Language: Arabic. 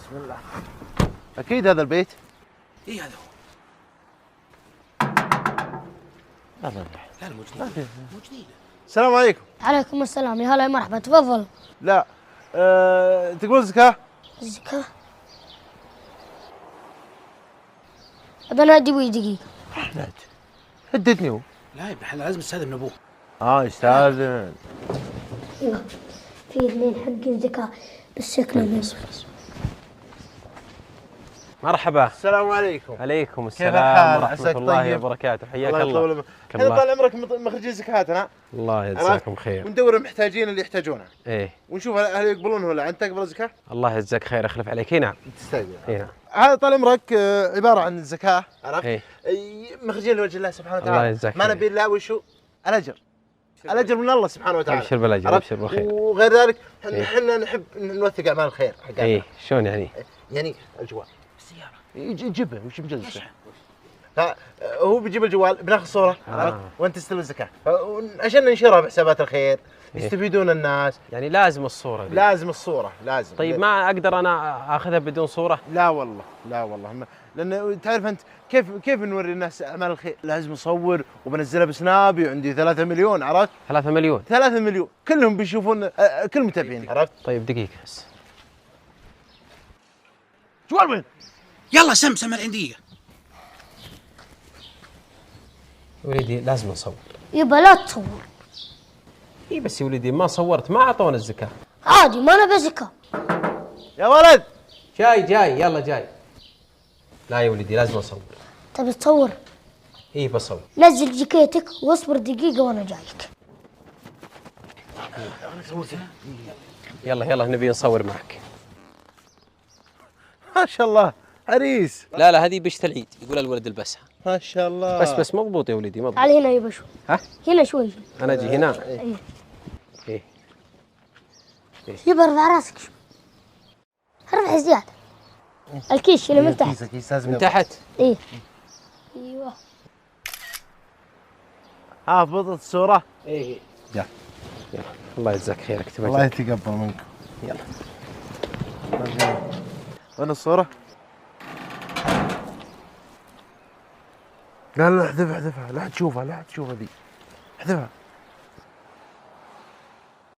بسم الله. اكيد هذا البيت. اي هذا هو. لا موجودين. السلام عليكم. عليكم السلام، يا هلا يا مرحبا، تفضل. لا تقول زكاة؟ الزكاة؟ أبى نادي وي دقيقة. أحمد هددني هو. لا يا ابن الحلال لازم نستاذن من ابوه. يستاذن. ايوه في اثنين حقين زكاة بس شكلهم مرحبا. السلام عليكم. عليكم كيف السلام الحال؟ ورحمة عساك الله طيب؟ وبركاته. حياك الله الله. يطول احنا طال عمرك مخرجين زكاتنا. الله يجزاكم خير. وندور المحتاجين اللي يحتاجونها. ايه ونشوف هل يقبلون ولا انت تقبل الزكاة؟ الله يجزاك خير، اخلف عليك. نعم تستاهل. نعم. هذا طال عمرك عبارة عن الزكاة، عرفت؟ إيه؟ مخرجين لوجه الله سبحانه وتعالى. الله يجزاك ما خير. نبي الا وشو؟ الاجر. الاجر من الله سبحانه وتعالى. ابشر بالاجر، ابشر بالخير. وغير ذلك احنا نحب نوثق اعمال الخير حقنا. ايه شلون يعني؟ يعني الجوال السيارة يجيبها وش مجلسه؟ فهو بيجيب الجوال بناخذ صورة عرفت؟ وانت تستلم الزكاة عشان ننشرها بحسابات الخير يستفيدون الناس. يعني لازم الصورة دي. لازم الصورة لازم. طيب ما اقدر انا اخذها بدون صورة؟ لا والله لا والله لان تعرف انت كيف نوري الناس اعمال الخير؟ لازم نصور وبنزلها بسنابي وعندي 3 مليون عرفت؟ 3 مليون. 3 مليون كلهم بيشوفون كل المتابعين عرفت؟ طيب دقيقة بس. جوال وين؟ يلا سم العندية. وليدي لازم نصور. يبا لا تصور. اي بس يا وليدي ما صورت ما اعطونا الزكاة. عادي ما نبي زكاة. يا ولد جاي يلا جاي. لا يا وليدي لازم اصور. تبي تصور؟ اي بصور. نزل جاكيتك واصبر دقيقة وانا جايك. يلا نبي نصور معك. ما شاء الله عريس. لا هذه بشت العيد، يقول الولد البسها. ما شاء الله. بس مضبوط يا وليدي مضبوط. تعال هنا يبا شوي. ها؟ هنا شوي. انا اجي هنا. ايه ايه يبا ارفع راسك شوي. ارفع زيادة. الكيس شيله من تحت. كيس لازم من تحت. ايه ايوه. ضبطت الصورة؟ ايه يلا الله يجزاك خير. اكتب الله يتقبل منكم. يلا. وين الصورة؟ لا احذفها لا تشوفها ذي احذفها.